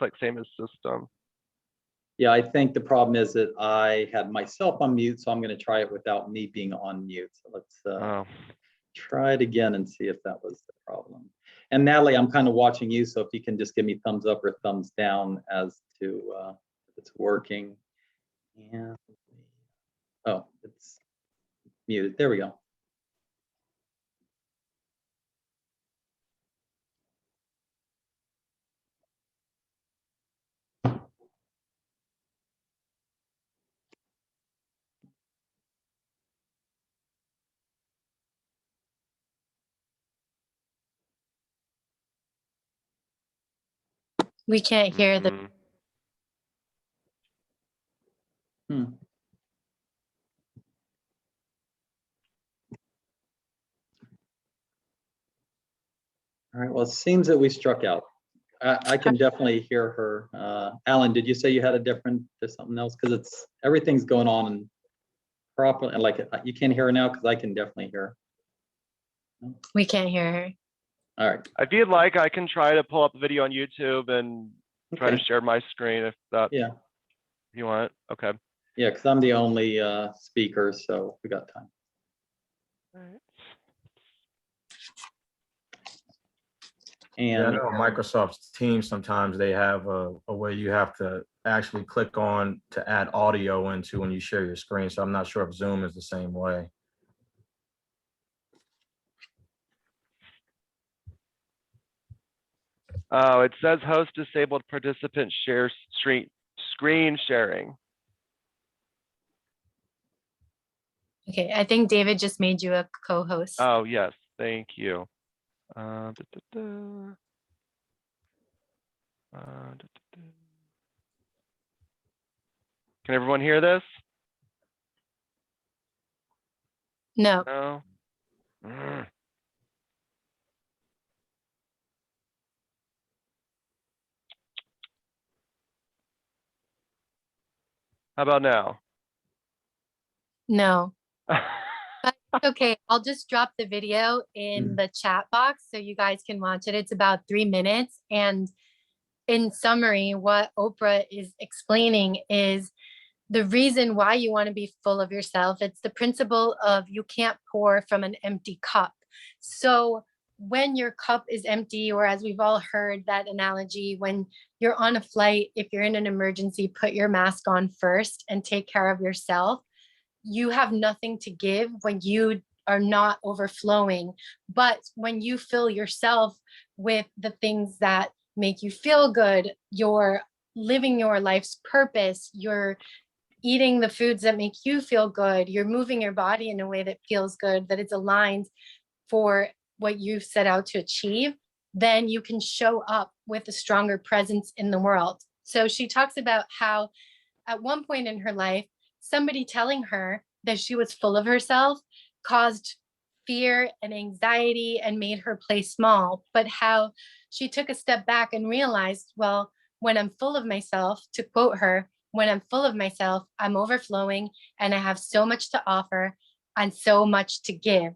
click same as system. Yeah, I think the problem is that I had myself on mute, so I'm going to try it without me being on mute. So let's try it again and see if that was the problem. And Natalie, I'm kind of watching you, so if you can just give me thumbs up or thumbs down as to if it's working. And oh, it's muted. There we go. We can't hear the. Hmm. All right, well, it seems that we struck out. I can definitely hear her. Alan, did you say you had a different, there's something else? Because it's, everything's going on properly, and like, you can't hear her now, because I can definitely hear her. We can't hear her. All right. If you'd like, I can try to pull up the video on YouTube and try to share my screen if that, yeah, if you want. Okay. Yeah, because I'm the only speaker, so we got time. All right. And yeah, I know Microsoft Teams, sometimes they have a way you have to actually click on to add audio into when you share your screen. So I'm not sure if Zoom is the same way. Oh, it says host disabled participant share screen sharing. Okay, I think David just made you a co-host. Oh, yes, thank you. Da, da, da. Da, da, da. Can everyone hear this? No. No. Mm. How about now? No. But okay, I'll just drop the video in the chat box so you guys can watch it. It's about 3 minutes. And in summary, what Oprah is explaining is the reason why you want to be full of yourself. It's the principle of you can't pour from an empty cup. So when your cup is empty, or as we've all heard that analogy, when you're on a flight, if you're in an emergency, put your mask on first and take care of yourself. You have nothing to give when you are not overflowing. But when you fill yourself with the things that make you feel good, you're living your life's purpose, you're eating the foods that make you feel good, you're moving your body in a way that feels good, that it's aligned for what you've set out to achieve, then you can show up with a stronger presence in the world. So she talks about how at one point in her life, somebody telling her that she was full of herself caused fear and anxiety and made her play small, but how she took a step back and realized, well, when I'm full of myself, to quote her, when I'm full of myself, I'm overflowing and I have so much to offer and so much to give.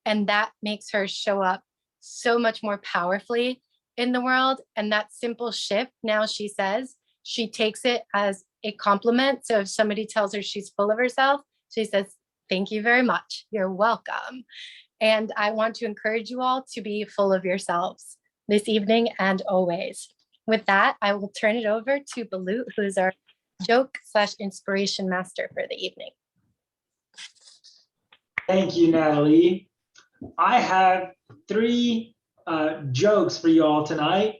And that makes her show up so much more powerfully in the world. And that simple shift, now she says, she takes it as a compliment. So if somebody tells her she's full of herself, she says, thank you very much. You're welcome. And I want to encourage you all to be full of yourselves this evening and always. With that, I will turn it over to Balut, who's our joke/inspiration master for the evening. Thank you, Natalie. I have 3 jokes for you all tonight,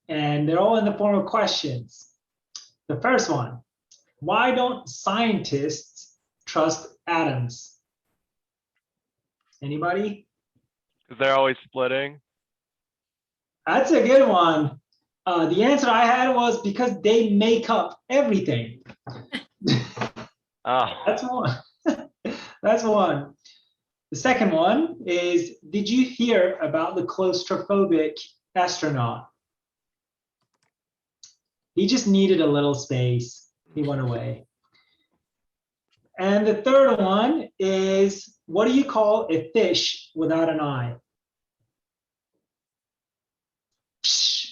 and they're all in the form of questions. The first one, why don't scientists trust atoms? Anybody? Because they're always splitting. That's a good one. The answer I had was because they make up everything. Oh. That's one. That's one. The second one is, did you hear about the claustrophobic astronaut? He just needed a little space. He went away. And the third one is, what do you call a fish without an eye? Psh.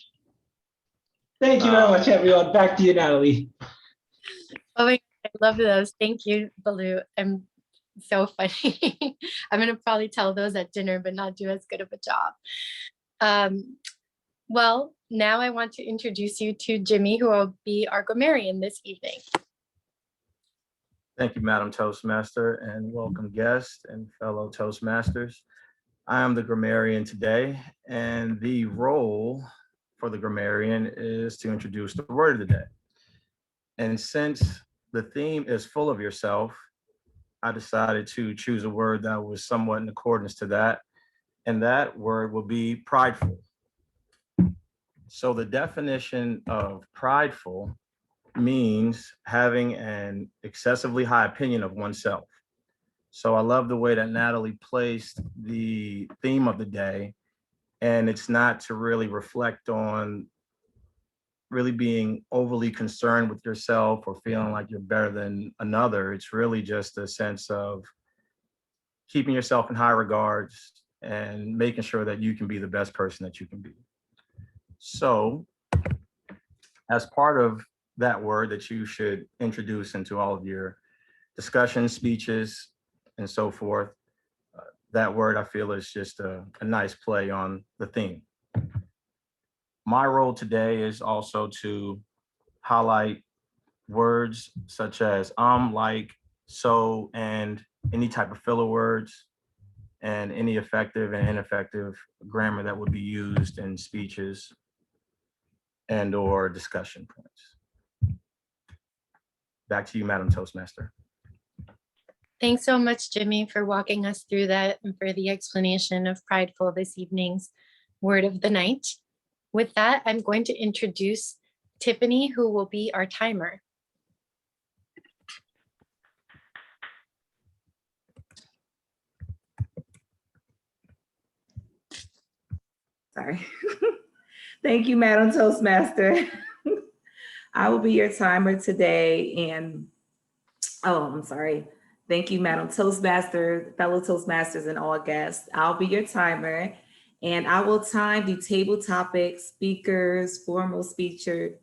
Thank you very much, everyone. Back to you, Nathalie. Oh my God, I love those. Thank you, Baloo. I'm so funny. I'm gonna probably tell those at dinner, but not do as good of a job. Well, now I want to introduce you to Jimmy, who will be our grammarian this evening. Thank you, Madam Toastmaster, and welcome guests and fellow Toastmasters. I am the grammarian today, and the role for the grammarian is to introduce the word of the day. And since the theme is full of yourself, I decided to choose a word that was somewhat in accordance to that, and that word will be prideful. So the definition of prideful means having an excessively high opinion of oneself. So I love the way that Nathalie placed the theme of the day, and it's not to really reflect on really being overly concerned with yourself or feeling like you're better than another. It's really just a sense of keeping yourself in high regards and making sure that you can be the best person that you can be. So as part of that word that you should introduce into all of your discussions, speeches, and so forth, that word I feel is just a nice play on the theme. My role today is also to highlight words such as like, so, and any type of filler words, and any effective and ineffective grammar that would be used in speeches and or discussion points. Back to you, Madam Toastmaster. Thanks so much, Jimmy, for walking us through that and for the explanation of prideful this evening's word of the night. With that, I'm going to introduce Tiffany, who will be our timer. Sorry. Thank you, Madam Toastmaster. I will be your timer today. And, I'm sorry. Thank you, Madam Toastmaster, fellow Toastmasters, and all guests. I'll be your timer, and I will time the table topics, speakers, formal speeches,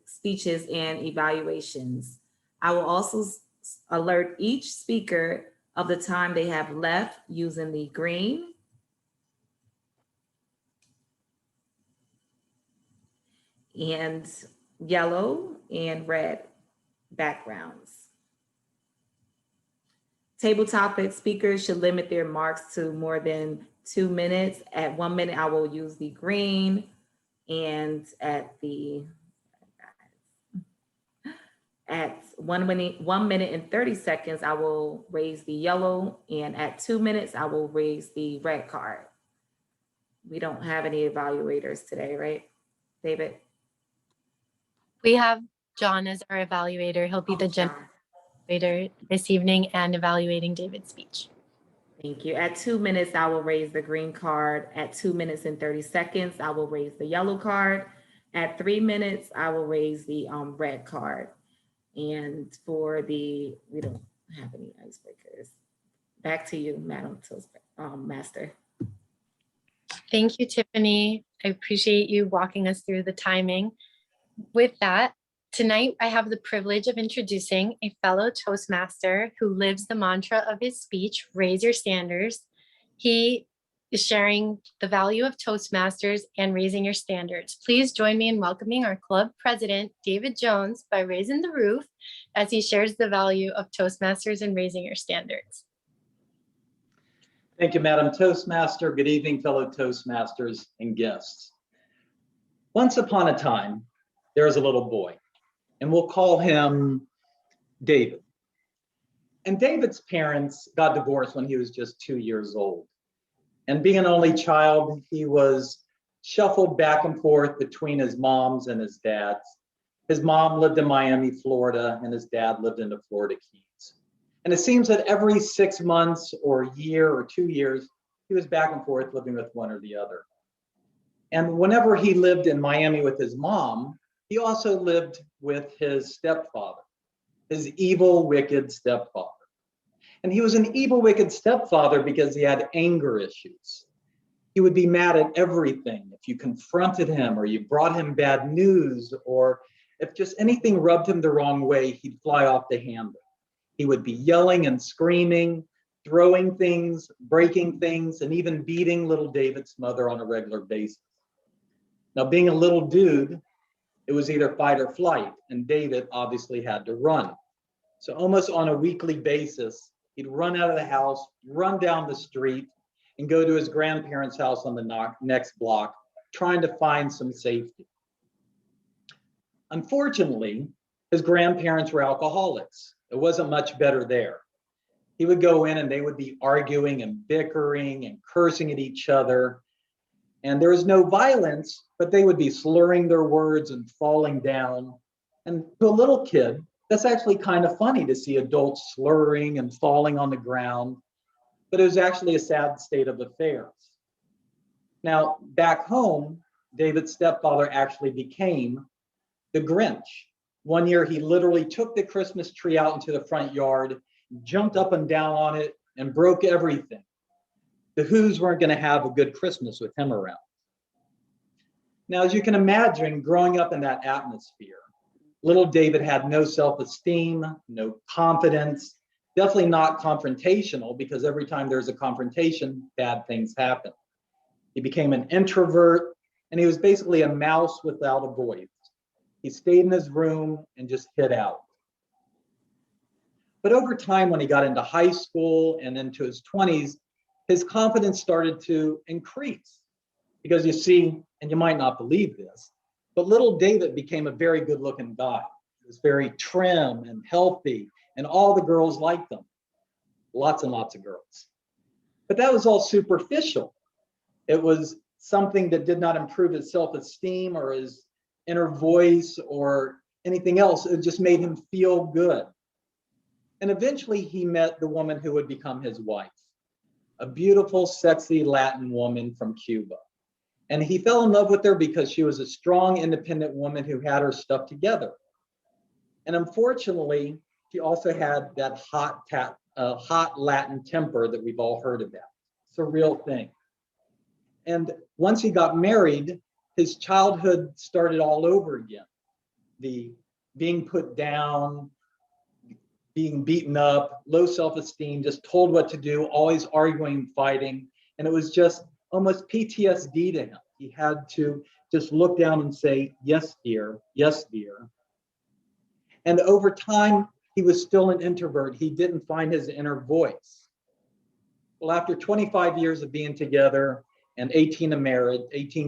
and evaluations. I will also alert each speaker of the time they have left using the green, and yellow and red backgrounds. Table topic speakers should limit their marks to more than 2 minutes. At 1 minute, I will use the green, and at 1 minute and 30 seconds, I will raise the yellow, and at 2 minutes, I will raise the red card. We don't have any evaluators today, right, David? We have John as our evaluator. He'll be the general evaluator this evening and evaluating David's speech. Thank you. At 2 minutes, I will raise the green card. At 2 minutes and 30 seconds, I will raise the yellow card. At 3 minutes, I will raise the red card. And for we don't have any icebreakers. Back to you, Madam Toastmaster. Thank you, Tiffany. I appreciate you walking us through the timing. With that, tonight I have the privilege of introducing a fellow Toastmaster who lives the mantra of his speech, raise your standards. He is sharing the value of Toastmasters and raising your standards. Please join me in welcoming our club president, David Jones, by raising the roof as he shares the value of Toastmasters and raising your standards. Thank you, Madam Toastmaster. Good evening, fellow Toastmasters and guests. Once upon a time, there was a little boy, and we'll call him David. And David's parents got divorced when he was just 2 years old. And being an only child, he was shuffled back and forth between his mom's and his dad's. His mom lived in Miami, Florida, and his dad lived in the Florida Keys. And it seems that every 6 months or year or 2 years, he was back and forth living with one or the other. And whenever he lived in Miami with his mom, he also lived with his stepfather, his evil, wicked stepfather. And he was an evil, wicked stepfather because he had anger issues. He would be mad at everything. If you confronted him or you brought him bad news, or if just anything rubbed him the wrong way, he'd fly off the handle. He would be yelling and screaming, throwing things, breaking things, and even beating little David's mother on a regular basis. Now, being a little dude, it was either fight or flight, and David obviously had to run. So almost on a weekly basis, he'd run out of the house, run down the street, and go to his grandparents' house on the next block, trying to find some safety. Unfortunately, his grandparents were alcoholics. It wasn't much better there. He would go in and they would be arguing and bickering and cursing at each other. And there was no violence, but they would be slurring their words and falling down. And to a little kid, that's actually kind of funny to see adults slurring and falling on the ground. But it was actually a sad state of affairs. Now, back home, David's stepfather actually became the Grinch. One year, he literally took the Christmas tree out into the front yard, jumped up and down on it, and broke everything. The Who's weren't going to have a good Christmas with him around. Now, as you can imagine, growing up in that atmosphere, little David had no self-esteem, no confidence, definitely not confrontational, because every time there's a confrontation, bad things happen. He became an introvert, and he was basically a mouse without a voice. He stayed in his room and just hid out. But over time, when he got into high school and into his 20s, his confidence started to increase. Because you see, and you might not believe this, but little David became a very good-looking guy. He was very trim and healthy, and all the girls liked him. Lots and lots of girls. But that was all superficial. It was something that did not improve his self-esteem or his inner voice or anything else. It just made him feel good. And eventually he met the woman who would become his wife, a beautiful, sexy Latin woman from Cuba. And he fell in love with her because she was a strong, independent woman who had her stuff together. And unfortunately, she also had that hot Latin temper that we've all heard about. It's a real thing. And once he got married, his childhood started all over again. The being put down, being beaten up, low self-esteem, just told what to do, always arguing, fighting. And it was just almost PTSD to him. He had to just look down and say, yes, dear, yes, dear. And over time, he was still an introvert. He didn't find his inner voice. Well, after 25 years of being together and 18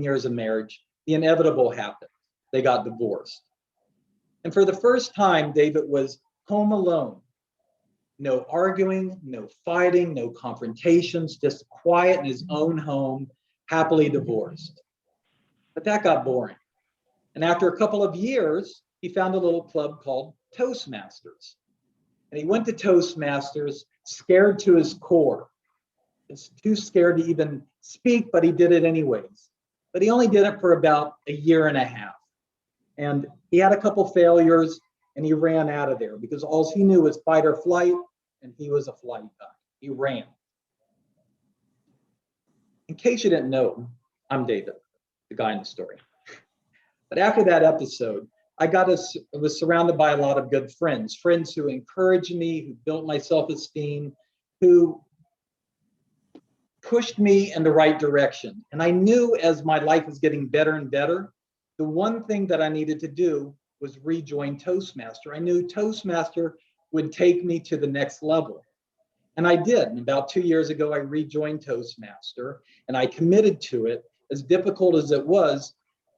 years of marriage, the inevitable happened. They got divorced. And for the first time, David was home alone. No arguing, no fighting, no confrontations, just quiet in his own home, happily divorced. But that got boring. And after a couple of years, he found a little club called Toastmasters. And he went to Toastmasters, scared to his core. He's too scared to even speak, but he did it anyways. But he only did it for about a year and a half. And he had a couple failures and he ran out of there because all he knew was fight or flight, and he was a flight guy. He ran. In case you didn't know, I'm David, the guy in the story. But after that episode, I was surrounded by a lot of good friends who encouraged me, who built my self-esteem, who pushed me in the right direction. And I knew as my life was getting better and better, the one thing that I needed to do was rejoin Toastmaster. I knew Toastmaster would take me to the next level. And I did. And about 2 years ago, I rejoined Toastmaster and I committed to it, as difficult as it was.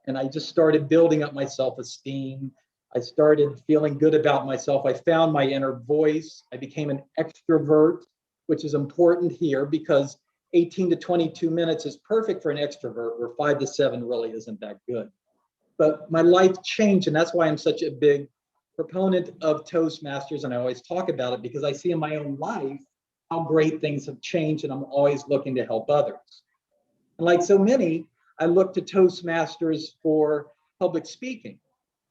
And I just started building up my self-esteem. I started feeling good about myself. I found my inner voice. I became an extrovert, which is important here because 18 to 22 minutes is perfect for an extrovert, where 5 to 7 really isn't that good. But my life changed, and that's why I'm such a big proponent of Toastmasters, and I always talk about it because I see in my own life how great things have changed, and I'm always looking to help others. And like so many, I look to Toastmasters for public speaking,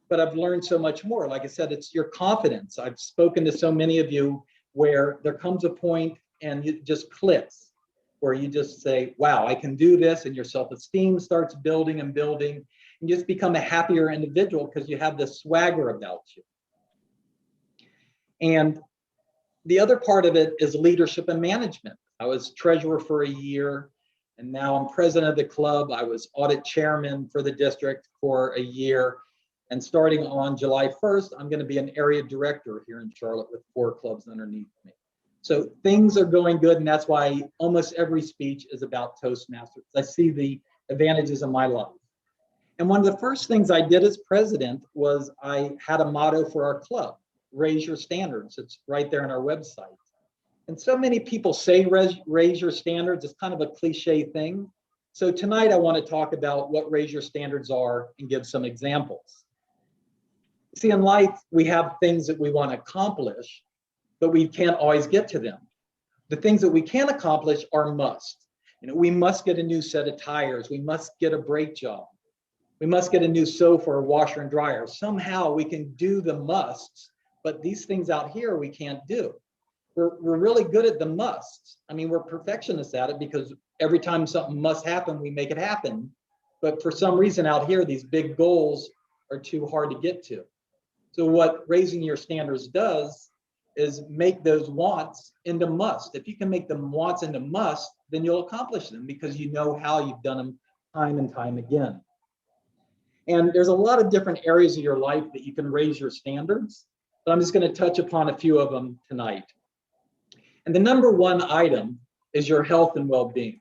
but I've learned so much more. Like I said, it's your confidence. I've spoken to so many of you where there comes a point and it just clicks. where you just say, wow, I can do this, and your self-esteem starts building and building, and you just become a happier individual because you have this swagger about you. And the other part of it is leadership and management. I was treasurer for a year, and now I'm president of the club. I was audit chairman for the district for a year. And starting on July 1st, I'm going to be an area director here in Charlotte with 4 clubs underneath me. So things are going good, and that's why almost every speech is about Toastmasters. I see the advantages in my life. And one of the first things I did as president was I had a motto for our club: raise your standards. It's right there on our website. And so many people say raise your standards. It's kind of a cliche thing. So tonight I want to talk about what raise your standards are and give some examples. See, in life, we have things that we want to accomplish, but we can't always get to them. The things that we can accomplish are must. We must get a new set of tires. We must get a brake job. We must get a new sofa or washer and dryer. Somehow we can do the musts, but these things out here we can't do. We're really good at the musts. I mean, we're perfectionists at it because every time something must happen, we make it happen. But for some reason out here, these big goals are too hard to get to. So what raising your standards does is make those wants into must. If you can make the wants into must, then you'll accomplish them because you know how you've done them time and time again. And there's a lot of different areas of your life that you can raise your standards, but I'm just going to touch upon a few of them tonight. And the number one item is your health and well-being.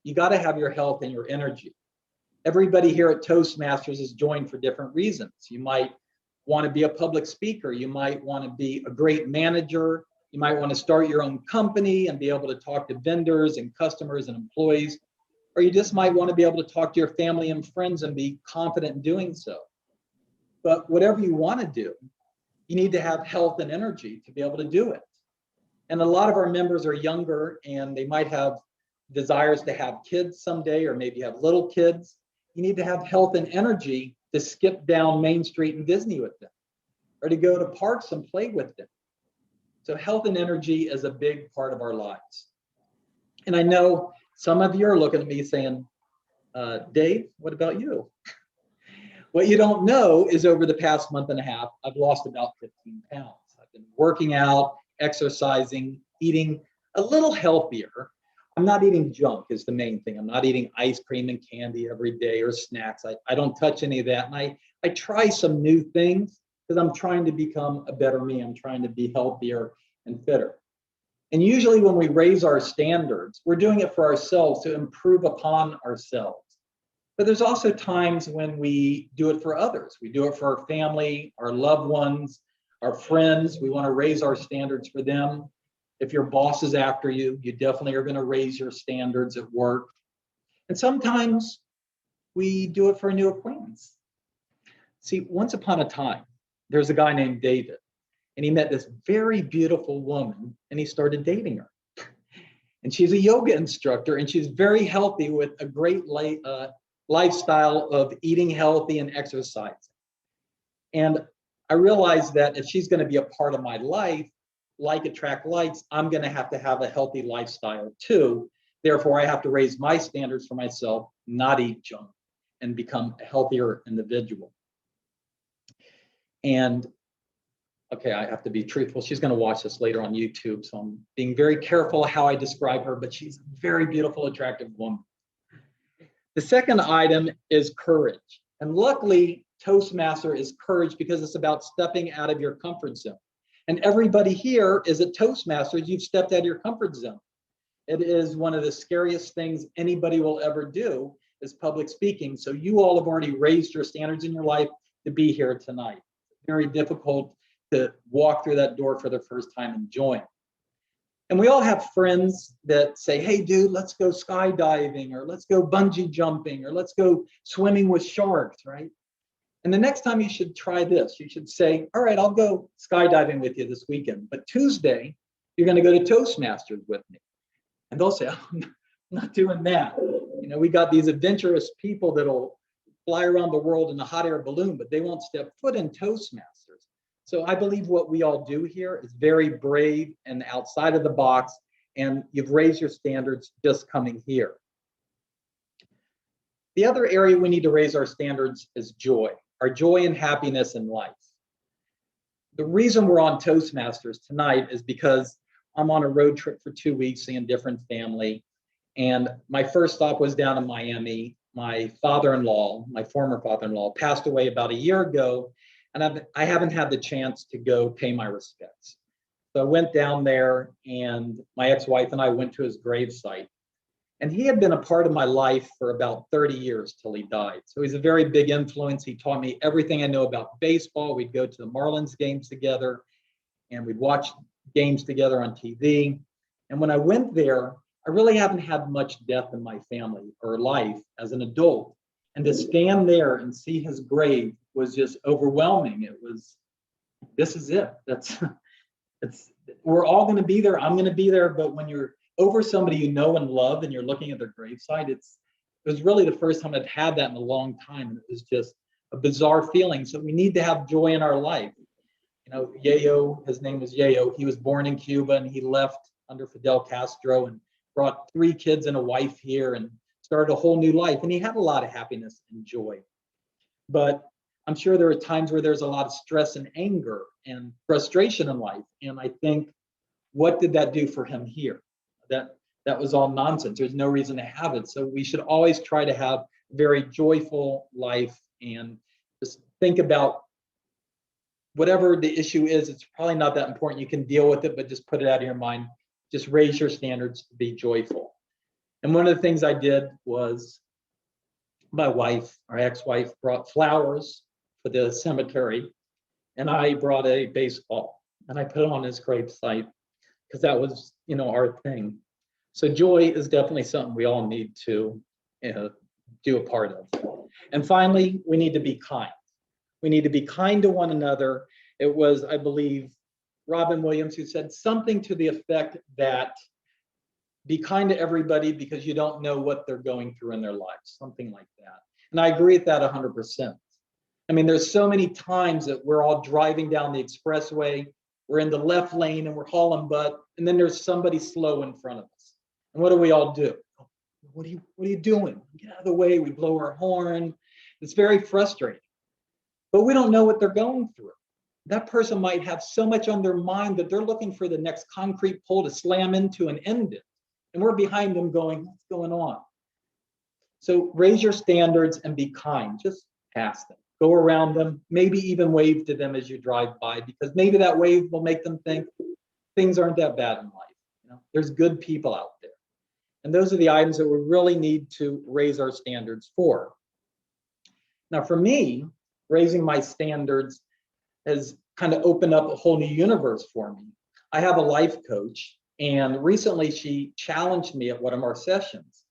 You got to have your health and your energy. Everybody here at Toastmasters is joined for different reasons. You might want to be a public speaker. You might want to be a great manager. You might want to start your own company and be able to talk to vendors and customers and employees. Or you just might want to be able to talk to your family and friends and be confident in doing so. But whatever you want to do, you need to have health and energy to be able to do it. And a lot of our members are younger and they might have desires to have kids someday, or maybe have little kids. You need to have health and energy to skip down Main Street in Disney with them, or to go to parks and play with them. So health and energy is a big part of our lives. And I know some of you are looking at me saying, Dave, what about you? What you don't know is over the past month and a half, I've lost about 15 pounds. I've been working out, exercising, eating a little healthier. I'm not eating junk is the main thing. I'm not eating ice cream and candy every day or snacks. I don't touch any of that. And I try some new things because I'm trying to become a better me. I'm trying to be healthier and fitter. And usually when we raise our standards, we're doing it for ourselves to improve upon ourselves. But there's also times when we do it for others. We do it for our family, our loved ones, our friends. We want to raise our standards for them. If your boss is after you, you definitely are going to raise your standards at work. And sometimes we do it for a new acquaintance. See, once upon a time, there's a guy named David, and he met this very beautiful woman, and he started dating her. And she's a yoga instructor, and she's very healthy with a great lifestyle of eating healthy and exercising. And I realized that if she's going to be a part of my life, like attract likes, I'm going to have a healthy lifestyle too. Therefore, I have to raise my standards for myself, not eat junk, and become a healthier individual. And okay, I have to be truthful. She's going to watch this later on YouTube, so I'm being very careful how I describe her, but she's a very beautiful, attractive woman. The second item is courage. And luckily, Toastmaster is courage because it's about stepping out of your comfort zone. And everybody here is at Toastmasters, you've stepped out of your comfort zone. It is one of the scariest things anybody will ever do is public speaking. So you all have already raised your standards in your life to be here tonight. Very difficult to walk through that door for the first time and join. And we all have friends that say, hey, dude, let's go skydiving, or let's go bungee jumping, or let's go swimming with sharks, right? And the next time you should try this, you should say, all right, I'll go skydiving with you this weekend, but Tuesday, you're going to go to Toastmasters with me. And they'll say, oh, I'm not doing that. You know, we got these adventurous people that'll fly around the world in a hot air balloon, but they won't step foot in Toastmasters. So I believe what we all do here is very brave and outside of the box, and you've raised your standards just coming here. The other area we need to raise our standards is joy, our joy and happiness in life. The reason we're on Toastmasters tonight is because I'm on a road trip for 2 weeks seeing different family. And my first stop was down in Miami. My father-in-law, my former father-in-law, passed away about a year ago, and I haven't had the chance to go pay my respects. So I went down there, and my ex-wife and I went to his gravesite. And he had been a part of my life for about 30 years till he died. So he's a very big influence. He taught me everything I know about baseball. We'd go to the Marlins games together, and we'd watch games together on TV. And when I went there, I really haven't had much death in my family or life as an adult. And to stand there and see his grave was just overwhelming. It was, this is it. We're all going to be there. I'm going to be there. But when you're over somebody you know and love and you're looking at their gravesite, it was really the first time I'd had that in a long time. And it was just a bizarre feeling. So we need to have joy in our life. You know, Yayo, his name was Yayo. He was born in Cuba and he left under Fidel Castro and brought 3 kids and a wife here and started a whole new life. And he had a lot of happiness and joy. But I'm sure there are times where there's a lot of stress and anger and frustration in life. And I think, what did that do for him here? That was all nonsense. There's no reason to have it. So we should always try to have a very joyful life and just think about whatever the issue is. It's probably not that important. You can deal with it, but just put it out of your mind. Just raise your standards to be joyful. And one of the things I did was my wife, our ex-wife, brought flowers for the cemetery, and I brought a baseball and I put it on his gravesite because that was, you know, our thing. So joy is definitely something we all need to do a part of. And finally, we need to be kind. We need to be kind to one another. It was, I believe, Robin Williams who said something to the effect that be kind to everybody because you don't know what they're going through in their lives, something like that. And I agree with that 100%. I mean, there's so many times that we're all driving down the expressway, we're in the left lane and we're hauling butt, and then there's somebody slow in front of us. And what do we all do? What are you doing? Get out of the way. We blow our horn. It's very frustrating. But we don't know what they're going through. That person might have so much on their mind that they're looking for the next concrete pole to slam into and end it. And we're behind them going, what's going on? So raise your standards and be kind. Just pass them. Go around them. Maybe even wave to them as you drive by, because maybe that wave will make them think things aren't that bad in life. You know, there's good people out there. And those are the items that we really need to raise our standards for. Now, for me, raising my standards has kind of opened up a whole new universe for me. I have a life coach, and recently she challenged me at one of our sessions.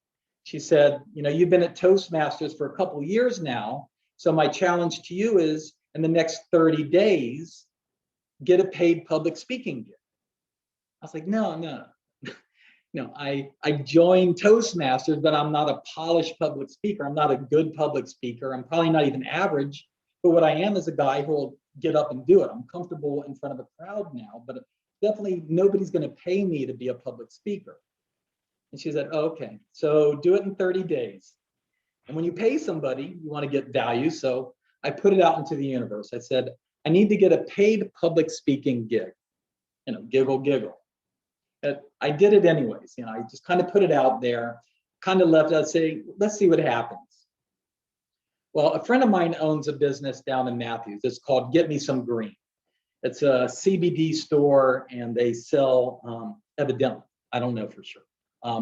She said, you know, you've been at Toastmasters for a couple of years now, so my challenge to you is in the next 30 days, get a paid public speaking gig. I was like, no. No, I joined Toastmasters, but I'm not a polished public speaker. I'm not a good public speaker. I'm probably not even average, but what I am is a guy who will get up and do it. I'm comfortable in front of a crowd now, but definitely nobody's going to pay me to be a public speaker. And she said, oh, okay, so do it in 30 days. And when you pay somebody, you want to get value. So I put it out into the universe. I said, I need to get a paid public speaking gig. You know, giggle, giggle. I did it anyways. You know, I just kind of put it out there, kind of left out saying, let's see what happens. Well, a friend of mine owns a business down in Matthews. It's called Get Me Some Green. It's a CBD store, and they sell, evidently, I don't know for sure,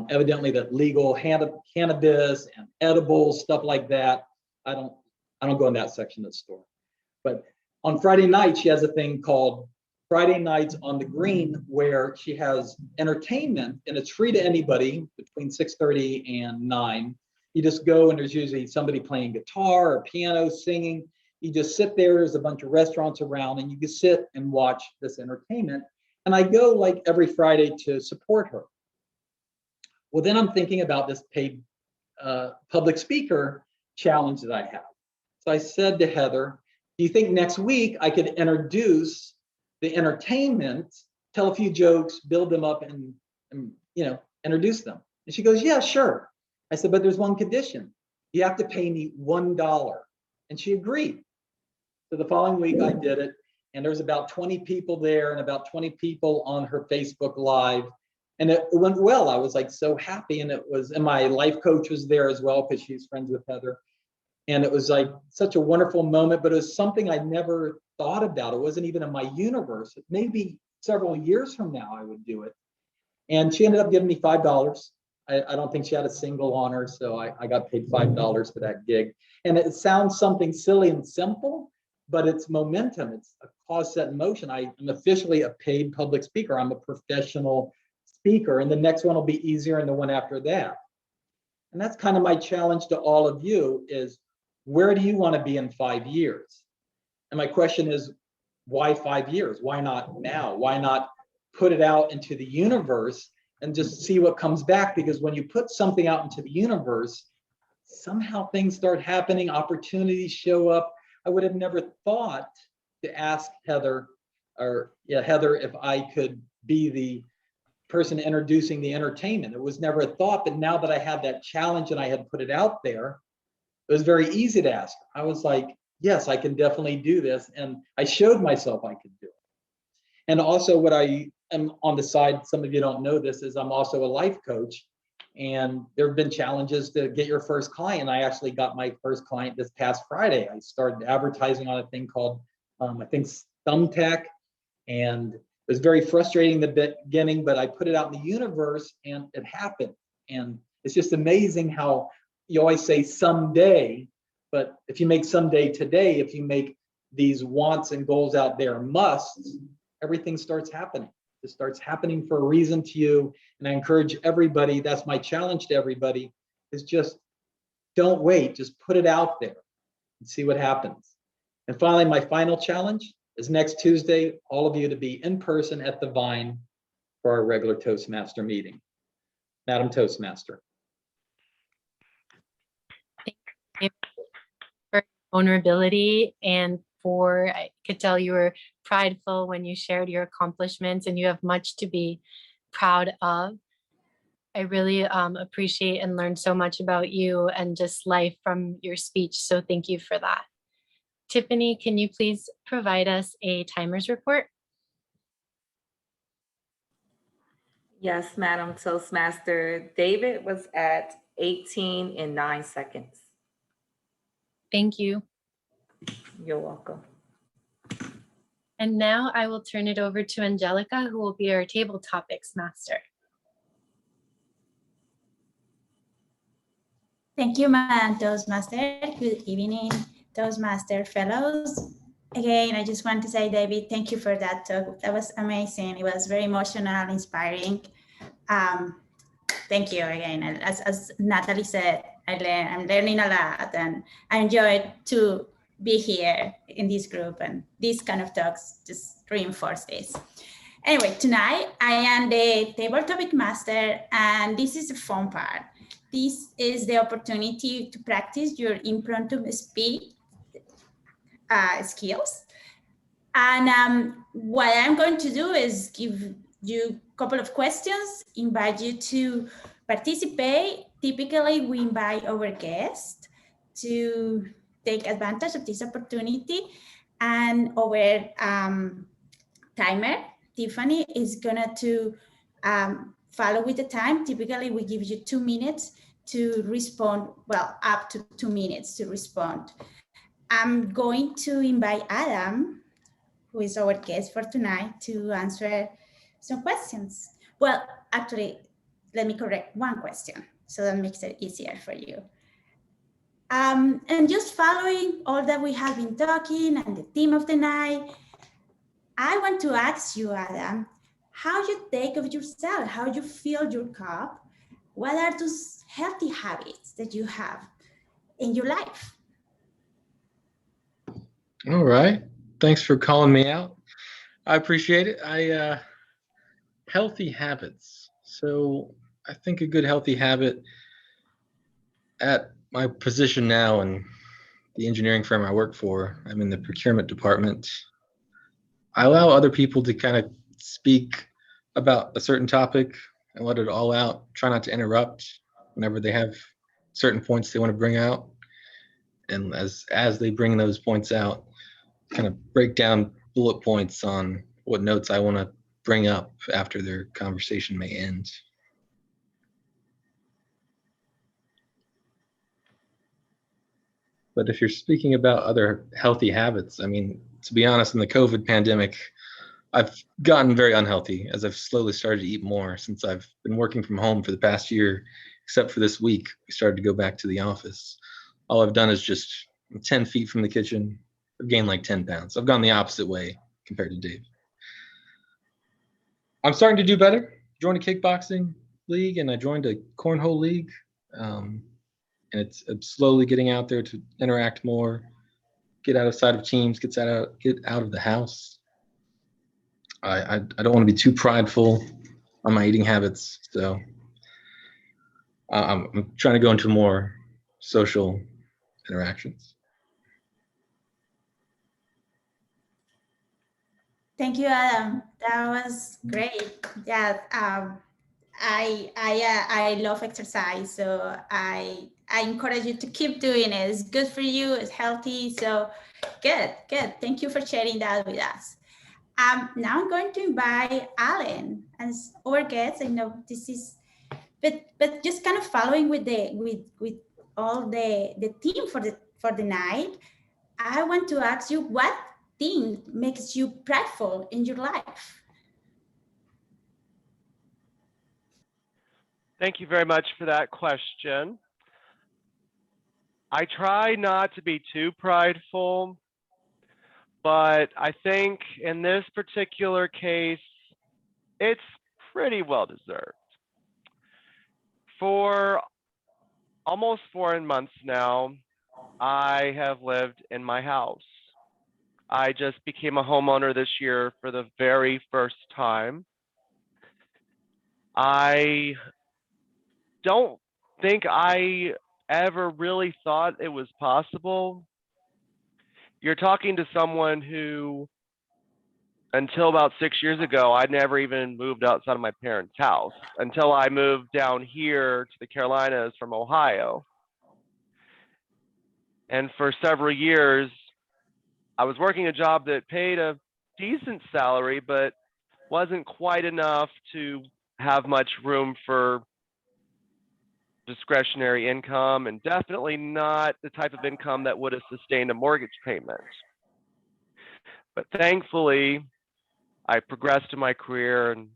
evidently that legal cannabis and edibles, stuff like that. I don't go in that section of the store. But on Friday night, she has a thing called Friday Nights on the Green, where she has entertainment, and it's free to anybody between 6:30 and 9. You just go, and there's usually somebody playing guitar or piano, singing. You just sit there. There's a bunch of restaurants around, and you can sit and watch this entertainment. And I go like every Friday to support her. Well, then I'm thinking about this paid public speaker challenge that I have. So I said to Heather, do you think next week I could introduce the entertainment, tell a few jokes, build them up, and introduce them? And she goes, yeah, sure. I said, but there's one condition. You have to pay me $1. And she agreed. So the following week I did it, and there was about 20 people there and about 20 people on her Facebook Live. And it went well. I was like so happy. And my life coach was there as well because she's friends with Heather. And it was like such a wonderful moment, but it was something I never thought about. It wasn't even in my universe. Maybe several years from now I would do it. And she ended up giving me $5. I don't think she had a single on her, so I got paid $5 for that gig. And it sounds something silly and simple, but it's momentum. It's a cause set in motion. I'm officially a paid public speaker. I'm a professional speaker, and the next one will be easier, and the one after that. And that's kind of my challenge to all of you is, where do you want to be in 5 years? And my question is, why 5 years? Why not now? Why not put it out into the universe and just see what comes back? Because when you put something out into the universe, somehow things start happening, opportunities show up. I would have never thought to ask Heather if I could be the person introducing the entertainment. It was never a thought, but now that I had that challenge and I had put it out there, it was very easy to ask. I was like, yes, I can definitely do this. And I showed myself I could do it. And also what I am on the side, some of you don't know this, is I'm also a life coach. And there have been challenges to get your first client. I actually got my first client this past Friday. I started advertising on a thing called, I think, Thumbtack. And it was very frustrating in the beginning, but I put it out in the universe and it happened. And it's just amazing how you always say someday, but if you make someday today, if you make these wants and goals out there musts, everything starts happening. It starts happening for a reason to you. And I encourage everybody, that's my challenge to everybody, is just don't wait, just put it out there and see what happens. And finally, my final challenge is next Tuesday, all of you to be in person at the Vine for our regular Toastmaster meeting. Madam Toastmaster. Thank you for vulnerability, and I could tell you were prideful when you shared your accomplishments, and you have much to be proud of. I really appreciate and learned so much about you and just life from your speech. So thank you for that. Tiffany, can you please provide us a timers report? Yes, Madam Toastmaster. David was at 18 and 9 seconds. Thank you. You're welcome. And now I will turn it over to Angelica, who will be our table topics master. Thank you, Madam Toastmaster. Good evening, Toastmaster fellows. Again, I just want to say, David, thank you for that talk. That was amazing. It was very emotional, inspiring. Thank you again. As Nathalie said, I'm learning a lot, and I enjoyed to be here in this group, and these kind of talks just reinforce this. Anyway, tonight I am the table topic master, and this is the fun part. This is the opportunity to practice your impromptu speak skills. And what I'm going to do is give you a couple of questions, invite you to participate. Typically, we invite our guests to take advantage of this opportunity, and our timer, Tiffany, is gonna to follow with the time. Typically, we give you 2 minutes to respond, well, up to 2 minutes to respond. I'm going to invite Adam, who is our guest for tonight, to answer some questions. Well, actually, let me correct one question, so that makes it easier for you. And just following all that we have been talking and the theme of the night, I want to ask you, Adam, how you take of yourself, how you fill your cup, what are those healthy habits that you have in your life? All right, thanks for calling me out. I appreciate it. Healthy habits. So I think a good healthy habit at my position now in the engineering firm I work for, I'm in the procurement department. I allow other people to kind of speak about a certain topic and let it all out. Try not to interrupt whenever they have certain points they want to bring out. And as they bring those points out, kind of break down bullet points on what notes I want to bring up after their conversation may end. But if you're speaking about other healthy habits, I mean, to be honest, in the COVID pandemic, I've gotten very unhealthy as I've slowly started to eat more since I've been working from home for the past year, except for this week, we started to go back to the office. All I've done is just 10 feet from the kitchen. I've gained like 10 pounds. I've gone the opposite way compared to Dave. I'm starting to do better. Joined a kickboxing league and I joined a cornhole league. And it's slowly getting out there to interact more, get outside of teams, get out of the house. I don't want to be too prideful on my eating habits, so I'm trying to go into more social interactions. Thank you, Adam. That was great. Yeah, I love exercise, so I encourage you to keep doing it. It's good for you. It's healthy. So good. Thank you for sharing that with us. Now I'm going to invite Alan as our guest. I know this is, but just kind of following with all the theme for the night. I want to ask you, what thing makes you prideful in your life? Thank you very much for that question. I try not to be too prideful, but I think in this particular case, it's pretty well deserved. For almost 4 months now, I have lived in my house. I just became a homeowner this year for the very first time. I don't think I ever really thought it was possible. You're talking to someone who, until about 6 years ago, I'd never even moved outside of my parents' house until I moved down here to the Carolinas from Ohio. And for several years, I was working a job that paid a decent salary, but wasn't quite enough to have much room for discretionary income, and definitely not the type of income that would have sustained a mortgage payment. But thankfully, I progressed in my career and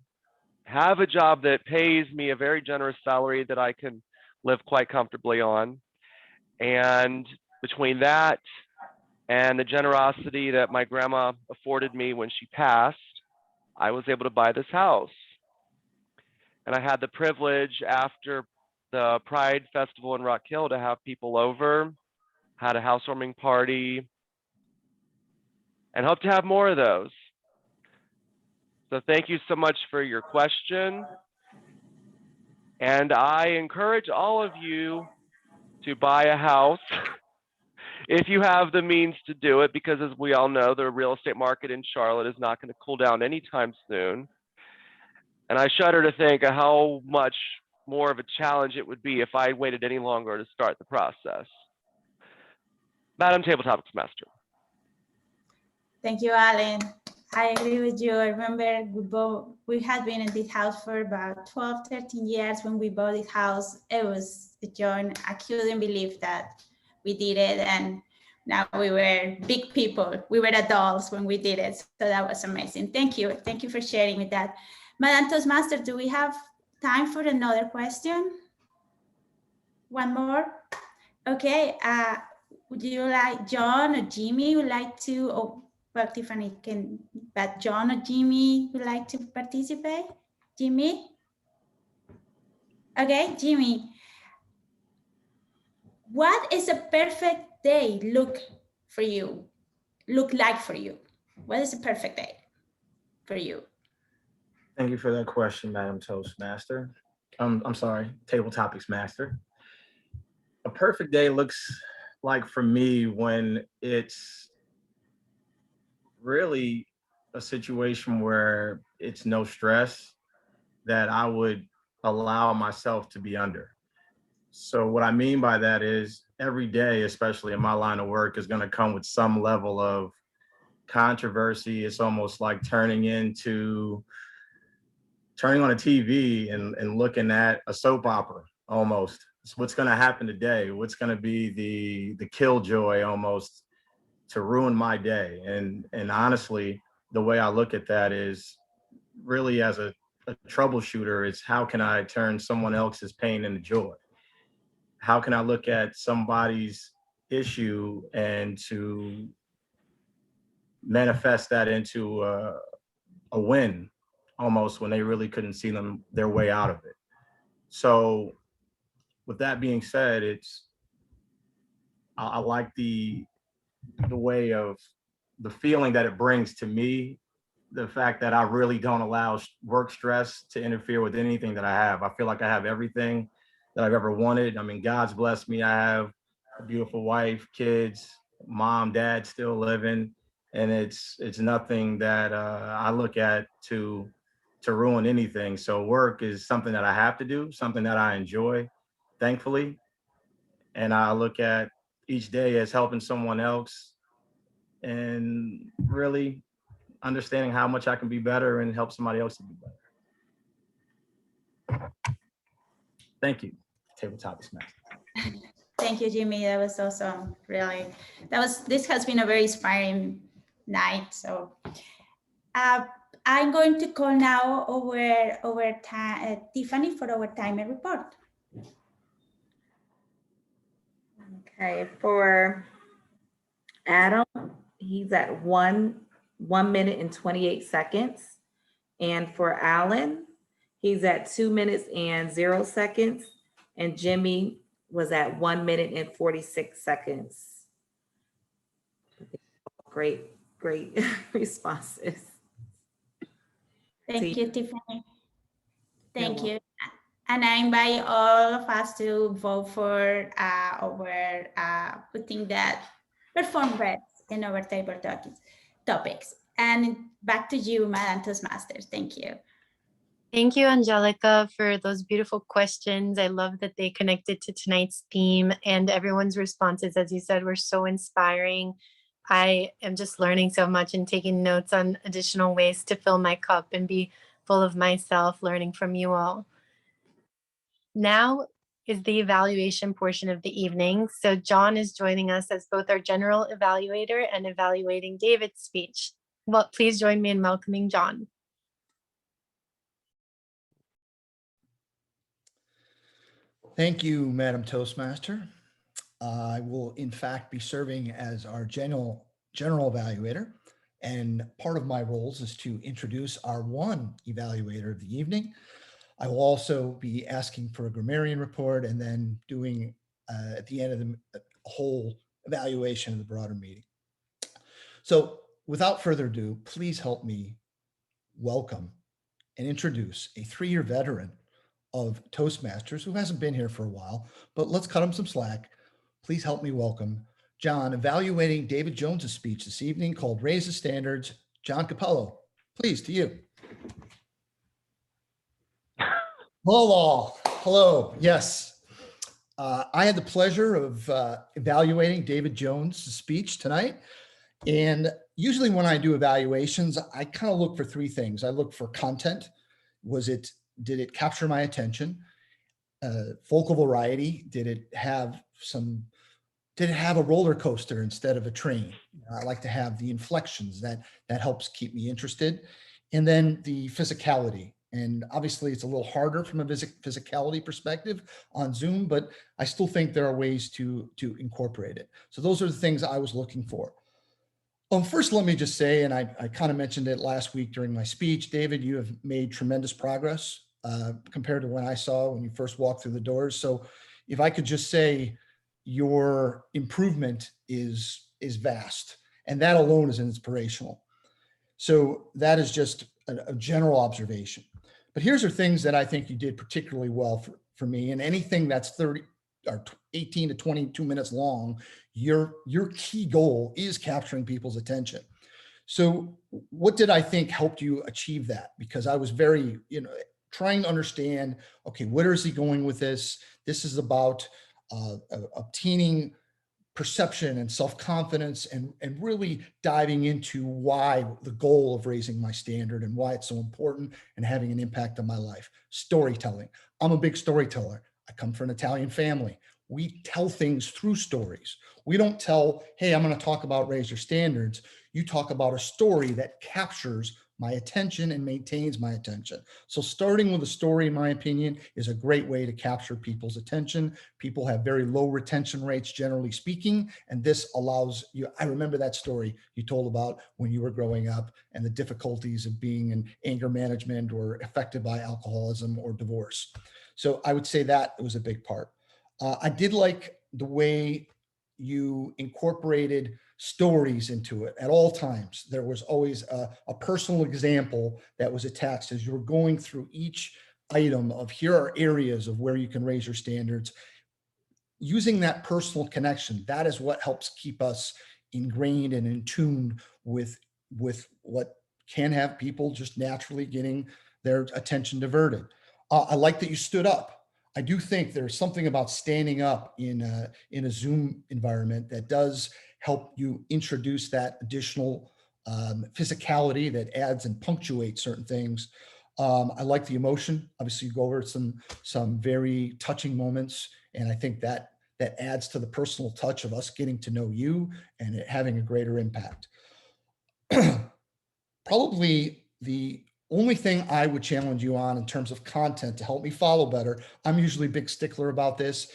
have a job that pays me a very generous salary that I can live quite comfortably on. And between that and the generosity that my grandma afforded me when she passed, I was able to buy this house. And I had the privilege after the Pride Festival in Rock Hill to have people over, had a housewarming party, and hope to have more of those. So thank you so much for your question. And I encourage all of you to buy a house if you have the means to do it, because as we all know, the real estate market in Charlotte is not going to cool down anytime soon. And I shudder to think of how much more of a challenge it would be if I waited any longer to start the process. Madam Table Topics Master. Thank you, Alan. I agree with you. I remember we had been in this house for about 12, 13 years when we bought this house. It was a joy. I couldn't believe that we did it. And now we were big people. We were adults when we did it. So that was amazing. Thank you. Thank you for sharing with that. Madam Toastmaster, do we have time for another question? One more? Okay. Would you like John or Jimmy would like to, well, Tiffany can, but John or Jimmy would like to participate? Jimmy? Okay, Jimmy. What is a perfect day look like for you? What is a perfect day for you? Thank you for that question, Madam Toastmaster. I'm sorry, Table Topics Master. A perfect day looks like for me when it's really a situation where it's no stress, that I would allow myself to be under. So what I mean by that is every day, especially in my line of work, is going to come with some level of controversy. It's almost like turning on a TV and looking at a soap opera almost. It's what's going to happen today. What's going to be the killjoy almost to ruin my day. And honestly, the way I look at that is really as a troubleshooter is how can I turn someone else's pain into joy? How can I look at somebody's issue and to manifest that into a win almost when they really couldn't see their way out of it. So with that being said, I like the way of the feeling that it brings to me, the fact that I really don't allow work stress to interfere with anything that I have. I feel like I have everything that I've ever wanted. I mean, God's blessed me. I have a beautiful wife, kids, mom, dad still living, and it's nothing that I look at to ruin anything. So work is something that I have to do, something that I enjoy, thankfully. And I look at each day as helping someone else and really understanding how much I can be better and help somebody else to be better. Thank you, Tabletop Toastmaster. Thank you, Jimmy. That was awesome. Really, this has been a very inspiring night. So I'm going to call now over Tiffany for our timer report. Okay, for Adam, he's at 1 minute and 28 seconds. And for Alan, he's at 2 minutes and 0 seconds. And Jimmy was at 1 minute and 46 seconds. Great responses. Thank you, Tiffany. Thank you. And I invite all of us to vote for putting that perform reps in our table topics. And back to you, Madam Toastmasters. Thank you. Thank you, Angelica, for those beautiful questions. I love that they connected to tonight's theme, and everyone's responses, as you said, were so inspiring. I am just learning so much and taking notes on additional ways to fill my cup and be full of myself, learning from you all. Now is the evaluation portion of the evening. So John is joining us as both our general evaluator and evaluating David's speech. Well, please join me in welcoming John. Thank you, Madam Toastmaster. I will in fact be serving as our general evaluator, and part of my roles is to introduce our one evaluator of the evening. I will also be asking for a grammarian report and then doing at the end of the whole evaluation of the broader meeting. So without further ado, please help me welcome and introduce a 3-year veteran of Toastmasters who hasn't been here for a while, but let's cut him some slack. Please help me welcome John, evaluating David Jones's speech this evening called Raise the Standards. John Capello, please, to you. Hello all. Hello. Yes. I had the pleasure of evaluating David Jones' speech tonight. And usually when I do evaluations, I kind of look for 3 things. I look for content. Did it capture my attention? Focal variety. Did it have a roller coaster instead of a train? I like to have the inflections that helps keep me interested. And then the physicality. And obviously it's a little harder from a physicality perspective on Zoom, but I still think there are ways to incorporate it. So those are the things I was looking for. First, let me just say, and I kind of mentioned it last week during my speech, David, you have made tremendous progress compared to when I saw when you first walked through the doors. So if I could just say your improvement is vast, and that alone is inspirational. So that is just a general observation. But here's the things that I think you did particularly well for me, and anything that's 30 or 18 to 22 minutes long, your key goal is capturing people's attention. So what did I think helped you achieve that? Because I was very, trying to understand, okay, where is he going with this? This is about obtaining perception and self-confidence and really diving into why the goal of raising my standard and why it's so important and having an impact on my life. Storytelling. I'm a big storyteller. I come from an Italian family. We tell things through stories. We don't tell, hey, I'm going to talk about raise your standards. You talk about a story that captures my attention and maintains my attention. So starting with a story, in my opinion, is a great way to capture people's attention. People have very low retention rates, generally speaking, and this allows you. I remember that story you told about when you were growing up and the difficulties of being in anger management or affected by alcoholism or divorce. So I would say that was a big part. I did like the way you incorporated stories into it at all times. There was always a personal example that was attached as you were going through each item of here are areas of where you can raise your standards. Using that personal connection, that is what helps keep us ingrained and in tune with what can have people just naturally getting their attention diverted. I like that you stood up. I do think there's something about standing up in a Zoom environment that does help you introduce that additional physicality that adds and punctuates certain things. I like the emotion. Obviously, you go over some very touching moments, and I think that adds to the personal touch of us getting to know you and it having a greater impact. Probably the only thing I would challenge you on in terms of content to help me follow better, I'm usually a big stickler about this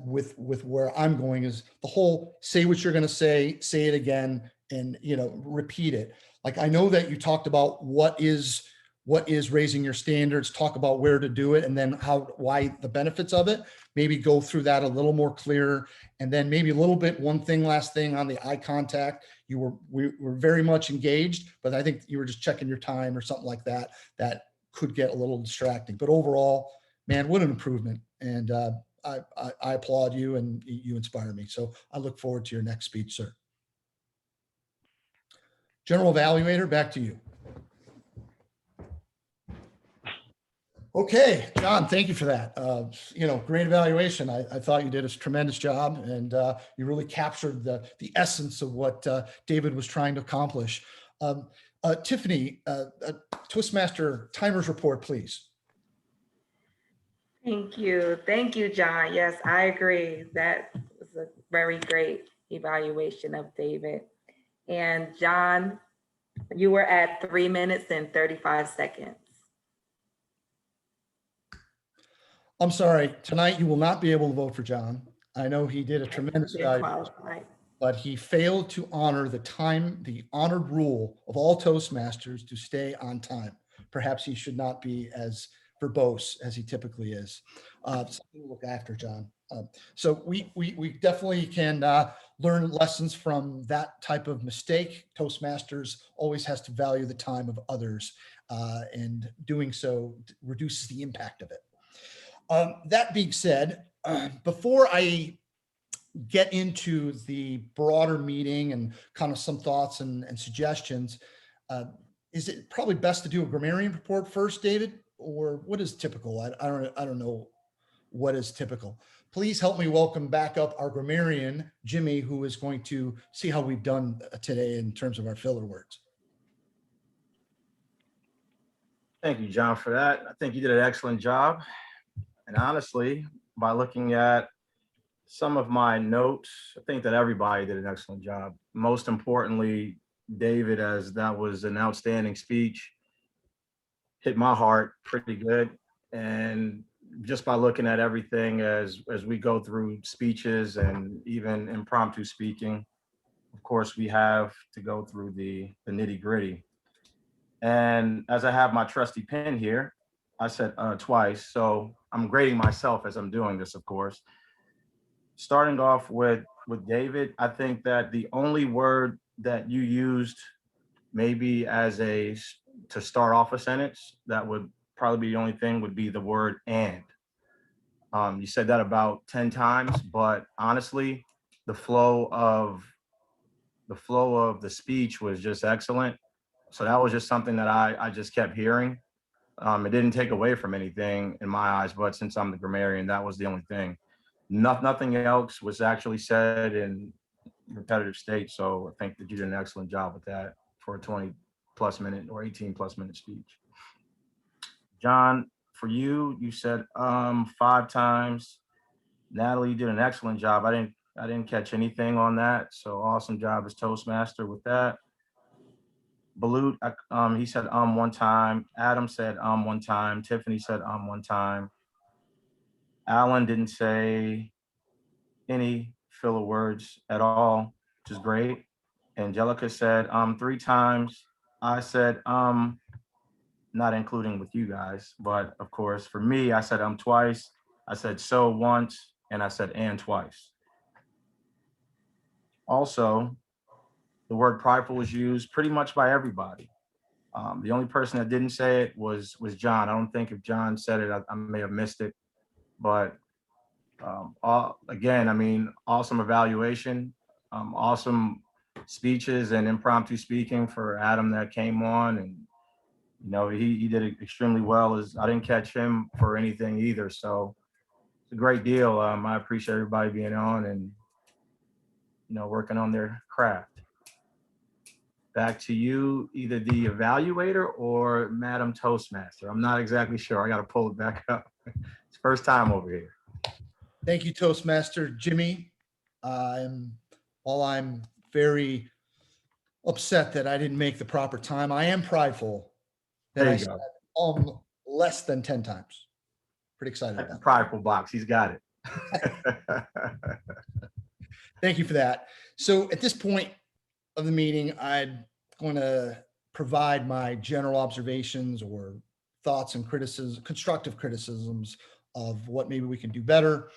with where I'm going, is the whole say what you're going to say it again, and repeat it. Like, I know that you talked about what is raising your standards, talk about where to do it, and then why the benefits of it. Maybe go through that a little more clear, and then maybe a little bit, last thing on the eye contact. We were very much engaged, but I think you were just checking your time or something like that. That could get a little distracting. But overall, man, what an improvement. And I applaud you, and you inspire me. So I look forward to your next speech, sir. General Evaluator, back to you. Okay, John, thank you for that. Great evaluation. I thought you did a tremendous job, and you really captured the essence of what David was trying to accomplish. Tiffany, Toastmaster timers report, please. Thank you, John. Yes, I agree. That was a very great evaluation of David. And John, you were at 3 minutes and 35 seconds. I'm sorry, tonight you will not be able to vote for John. I know he did a tremendous job, but he failed to honor the honored rule of all Toastmasters to stay on time. Perhaps he should not be as verbose as he typically is. Something to look after, John. So we definitely can learn lessons from that type of mistake. Toastmasters always has to value the time of others, and doing so reduces the impact of it. That being said, before I get into the broader meeting and kind of some thoughts and suggestions, is it probably best to do a grammarian report first, David? Or what is typical? I don't know what is typical. Please help me welcome back up our grammarian, Jimmy, who is going to see how we've done today in terms of our filler words. Thank you, John, for that. I think you did an excellent job. And honestly, by looking at some of my notes, I think that everybody did an excellent job. Most importantly, David, as that was an outstanding speech, hit my heart pretty good. And just by looking at everything as we go through speeches and even impromptu speaking, of course, we have to go through the nitty gritty. And as I have my trusty pen here, I said twice, so I'm grading myself as I'm doing this, of course. Starting off with David, I think that the only word that you used maybe to start off a sentence, that would probably be the only thing, would be the word and. You said that about 10 times, but honestly, the flow of the speech was just excellent. So that was just something that I just kept hearing. It didn't take away from anything in my eyes, but since I'm the grammarian, that was the only thing. Nothing else was actually said in repetitive state. So I think that you did an excellent job with that for a 20+ minute or 18+ minute speech. John, for you, you said 5 times. Nathalie, you did an excellent job. I didn't catch anything on that. So awesome job as Toastmaster with that. Balut, he said 1 time. Adam said 1 time. Tiffany said 1 time. Alan didn't say any filler words at all, which is great. Angelica said 3 times. I said not including with you guys, but of course for me, I said twice. I said so once, and I said and twice. Also, the word prideful was used pretty much by everybody. The only person that didn't say it was John. I don't think if John said it, I may have missed it. But again, I mean, awesome evaluation, awesome speeches and impromptu speaking for Adam that came on. And, you know, he did it extremely well. I didn't catch him for anything either. So it's a great deal. I appreciate everybody being on and, you know, working on their craft. Back to you, either the evaluator or Madam Toastmaster. I'm not exactly sure. I got to pull it back up. It's first time over here. Thank you, Toastmaster Jimmy. While I'm very upset that I didn't make the proper time, I am prideful that There I you said less than 10 times. Pretty excited about That's a that. prideful box. He's got it. Thank you for that. So at this point of the meeting, I'm going to provide my general observations or thoughts and criticisms, constructive criticisms of what maybe we can do better.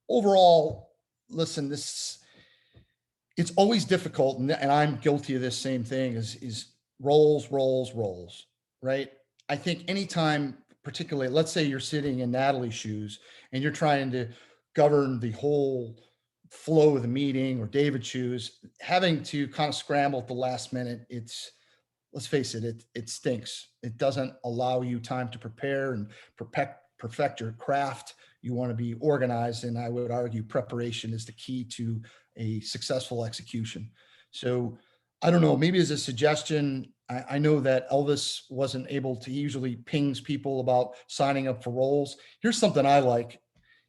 Overall, listen, it's always difficult, and I'm guilty of this same thing, is roles, right? I think anytime, particularly, let's say you're sitting in Nathalie's shoes and you're trying to govern the whole flow of the meeting, or David's shoes, having to kind of scramble at the last minute, let's face it, it stinks. It doesn't allow you time to prepare and perfect your craft. You want to be organized, and I would argue preparation is the key to a successful execution. So I don't know, maybe as a suggestion, I know that Elvis wasn't able to, usually pings people about signing up for roles. Here's something I like,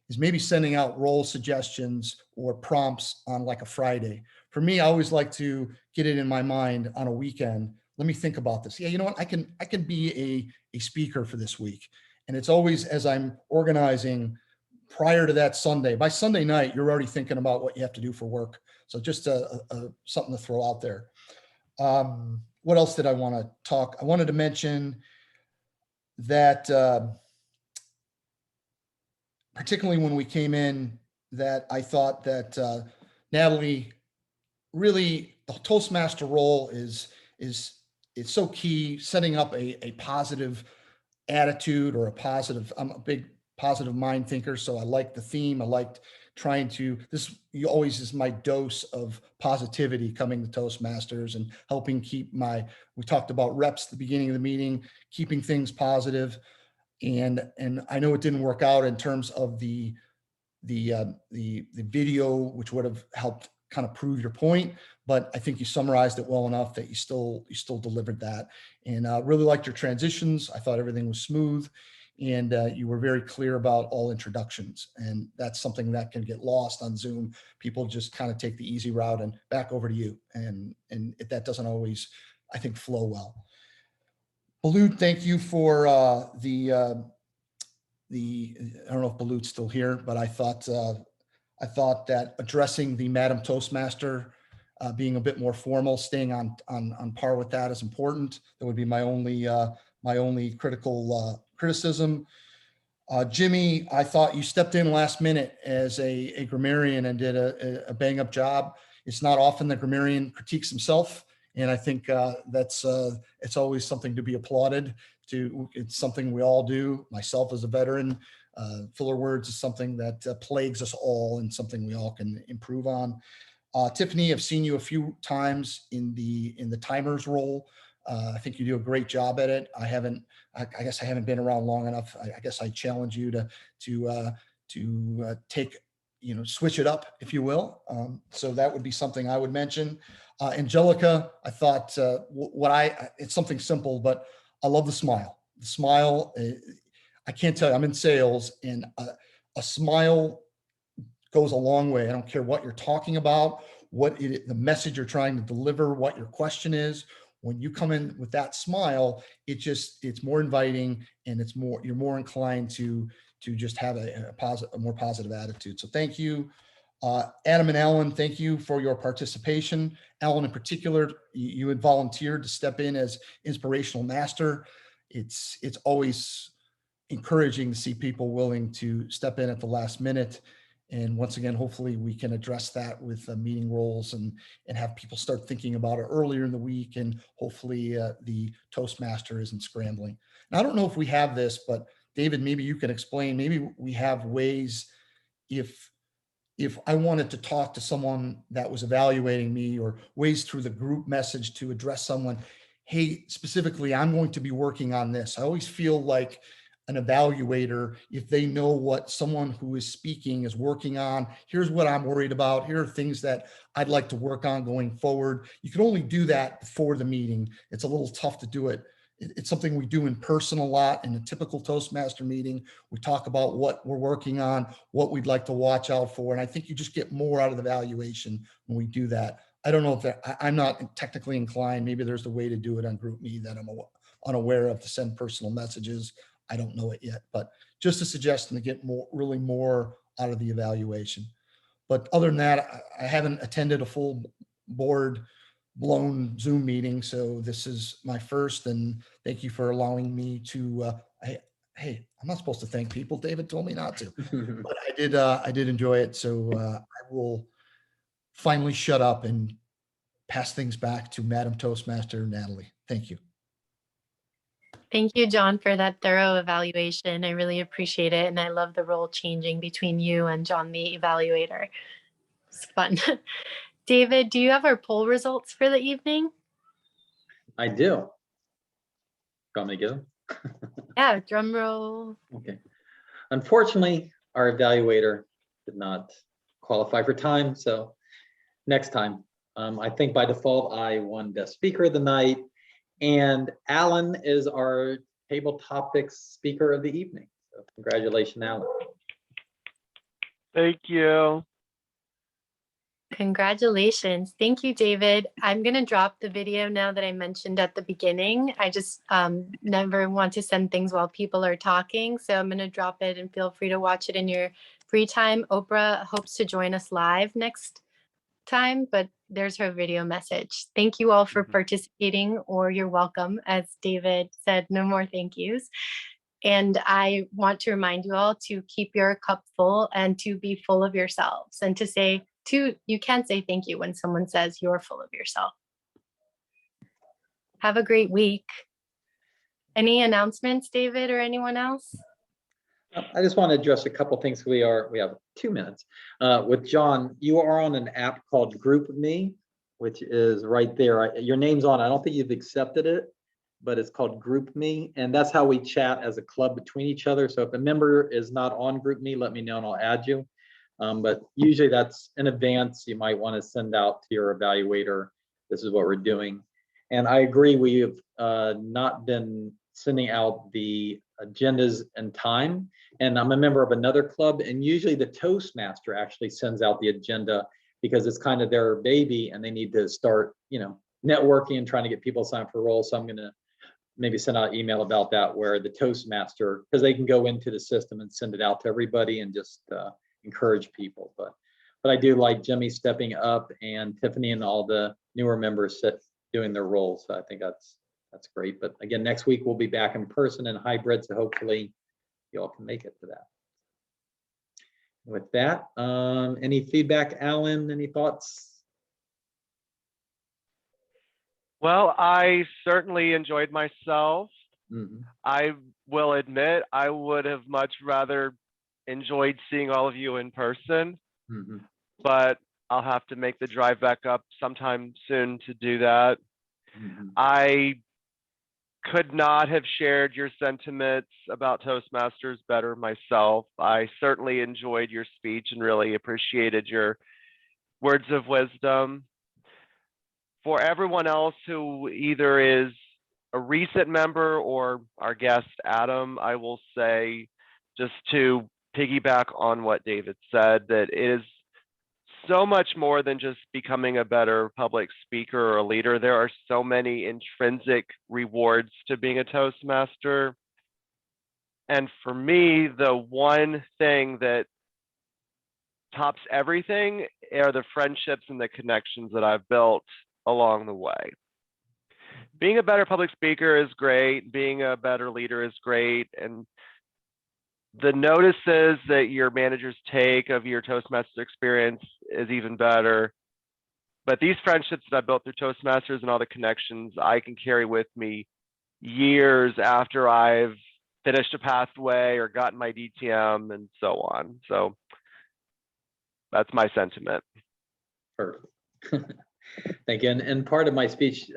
is maybe sending out role suggestions or prompts on like a Friday. For me, I always like to get it in my mind on a weekend. Let me think about this. Yeah, you know what? I can be a speaker for this week. And it's always as I'm organizing prior to that Sunday. By Sunday night, you're already thinking about what you have to do for work. So just something to throw out there. What else did I want to talk? I wanted to mention that particularly when we came in, that I thought that Nathalie, really the Toastmaster role is so key, setting up a positive attitude or a positive, I'm a big positive mind thinker. So I liked the theme. I liked trying to, you always is my dose of positivity coming to Toastmasters and helping keep we talked about reps at the beginning of the meeting, keeping things positive. And I know it didn't work out in terms of the video, which would have helped kind of prove your point, but I think you summarized it well enough that you still delivered that. And really liked your transitions. I thought everything was smooth, and you were very clear about all introductions. And that's something that can get lost on Zoom. People just kind of take the easy route and back over to you, and that doesn't always, I think, flow well. Balut, thank you for I don't know if Balut's still here, but I thought that addressing the Madam Toastmaster, being a bit more formal, staying on par with that is important. That would be my only criticism. Jimmy, I thought you stepped in last minute as a grammarian and did a bang up job. It's not often the grammarian critiques himself. And I think it's always something to be applauded. It's something we all do. Myself as a veteran, filler words is something that plagues us all and something we all can improve on. Tiffany, I've seen you a few times in the timers role. I think you do a great job at it. I guess I haven't been around long enough. I guess I challenge you to take, switch it up, if you will. So that would be something I would mention. Angelica, I thought it's something simple, but I love the smile. The smile, I can't tell you, I'm in sales, and a smile goes a long way. I don't care what you're talking about, the message you're trying to deliver, what your question is. When you come in with that smile, it's more inviting, and you're more inclined to just have a more positive attitude. So thank you. Adam and Alan, thank you for your participation. Alan in particular, you had volunteered to step in as inspirational master. It's always encouraging to see people willing to step in at the last minute. And once again, hopefully we can address that with meeting roles and have people start thinking about it earlier in the week. And hopefully the Toastmaster isn't scrambling. And I don't know if we have this, but David, maybe you can explain, maybe we have ways if I wanted to talk to someone that was evaluating me, or ways through the group message to address someone, hey, specifically, I'm going to be working on this. I always feel like an evaluator, if they know what someone who is speaking is working on, here's what I'm worried about, here are things that I'd like to work on going forward. You can only do that before the meeting. It's a little tough to do it. It's something we do in person a lot. In a typical Toastmaster meeting, we talk about what we're working on, what we'd like to watch out for. And I think you just get more out of the evaluation when we do that. I don't know if I'm not technically inclined. Maybe there's a way to do it on GroupMe that I'm unaware of, to send personal messages. I don't know it yet, but just a suggestion to get really more out of the evaluation. But other than that, I haven't attended a full board blown Zoom meeting, so this is my first, and thank you for allowing me to, hey, I'm not supposed to thank people. David told me not to, but I did enjoy it. So I will finally shut up and pass things back to Madam Toastmaster Nathalie. Thank you. Thank you, John, for that thorough evaluation. I really appreciate it. And I love the role changing between you and John, the evaluator. It's fun. David, do you have our poll results for the evening? I do. Want me to go? Yeah, drum roll. Okay. Unfortunately, our evaluator did not qualify for time. So next time, I think by default, I won Best Speaker of the Night. And Alan is our table topics speaker of the evening. So congratulations, Alan. Thank you. Congratulations. Thank you, David. I'm going to drop the video now that I mentioned at the beginning. I just never want to send things while people are talking. So I'm going to drop it, and feel free to watch it in your free time. Oprah hopes to join us live next time, but there's her video message. Thank you all for participating, or you're welcome. As David said, no more thank yous. And I want to remind you all to keep your cup full and to be full of yourselves, and to say you can say thank you when someone says you're full of yourself. Have a great week. Any announcements, David, or anyone else? I just want to address a couple things. We have 2 minutes. With John, you are on an app called GroupMe, which is right there. Your name's on. I don't think you've accepted it, but it's called GroupMe, and that's how we chat as a club between each other. So if a member is not on GroupMe, let me know and I'll add you. But usually that's in advance. You might want to send out to your evaluator, this is what we're doing. And I agree, we have not been sending out the agendas in time. And I'm a member of another club, and usually the Toastmaster actually sends out the agenda because it's kind of their baby and they need to start, networking and trying to get people signed for roles. So I'm going to maybe send out an email about that, where the Toastmaster, because they can go into the system and send it out to everybody and just encourage people. But I do like Jimmy stepping up, and Tiffany and all the newer members doing their roles. So I think that's great. But again, next week we'll be back in person and hybrid, so hopefully you all can make it to that. With that, any feedback, Alan? Any thoughts? Well, I certainly enjoyed myself. I will admit I would have much rather enjoyed seeing all of you in person, but I'll have to make the drive back up sometime soon to do that. I could not have shared your sentiments about Toastmasters better myself. I certainly enjoyed your speech and really appreciated your words of wisdom. For everyone else who either is a recent member or our guest, Adam, I will say, just to piggyback on what David said, that it is so much more than just becoming a better public speaker or a leader. There are so many intrinsic rewards to being a Toastmaster. And for me, the one thing that tops everything are the friendships and the connections that I've built along the way. Being a better public speaker is great. Being a better leader is great. And the notices that your managers take of your Toastmaster experience is even better. But these friendships that I built through Toastmasters and all the connections I can carry with me years after I've finished a pathway or gotten my DTM and so on. So that's my sentiment. Perfect. Thank you. And part of my speech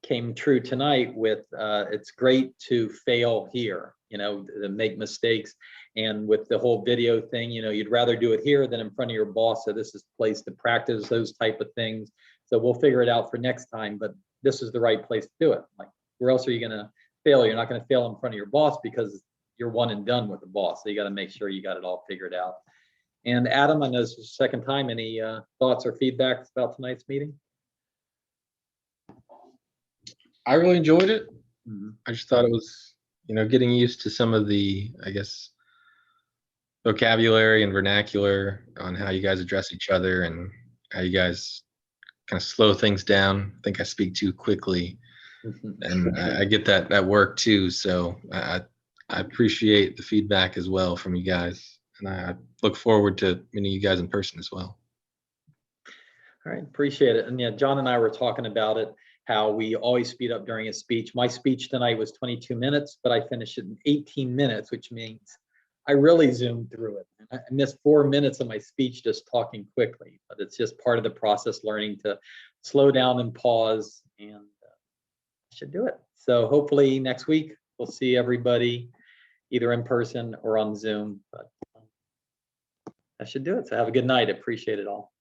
came true tonight with it's great to fail here, to make mistakes. And with the whole video thing, you'd rather do it here than in front of your boss. So this is a place to practice those type of things. So we'll figure it out for next time, but this is the right place to do it. Like, where else are you going to fail? You're not going to fail in front of your boss because you're one and done with the boss. So you got to make sure you got it all figured out. And Adam, I know this is the second time. Any thoughts or feedback about tonight's meeting? I really enjoyed it. Mm-hmm. I just thought it was, getting used to some of the, I guess, vocabulary and vernacular on how you guys address each other and how you guys kind of slow things down. I think I speak too quickly, and I get that at work too. So I appreciate the feedback as well from you guys, and I look forward to meeting you guys in person as well. All right, appreciate it. And yeah, John and I were talking about it, how we always speed up during a speech. My speech tonight was 22 minutes, but I finished it in 18 minutes, which means I really zoomed through it. I missed 4 minutes of my speech just talking quickly, but it's just part of the process, learning to slow down and pause, and I should do it. So hopefully next week we'll see everybody either in person or on Zoom, but I should do it. So have a good night. Appreciate it all.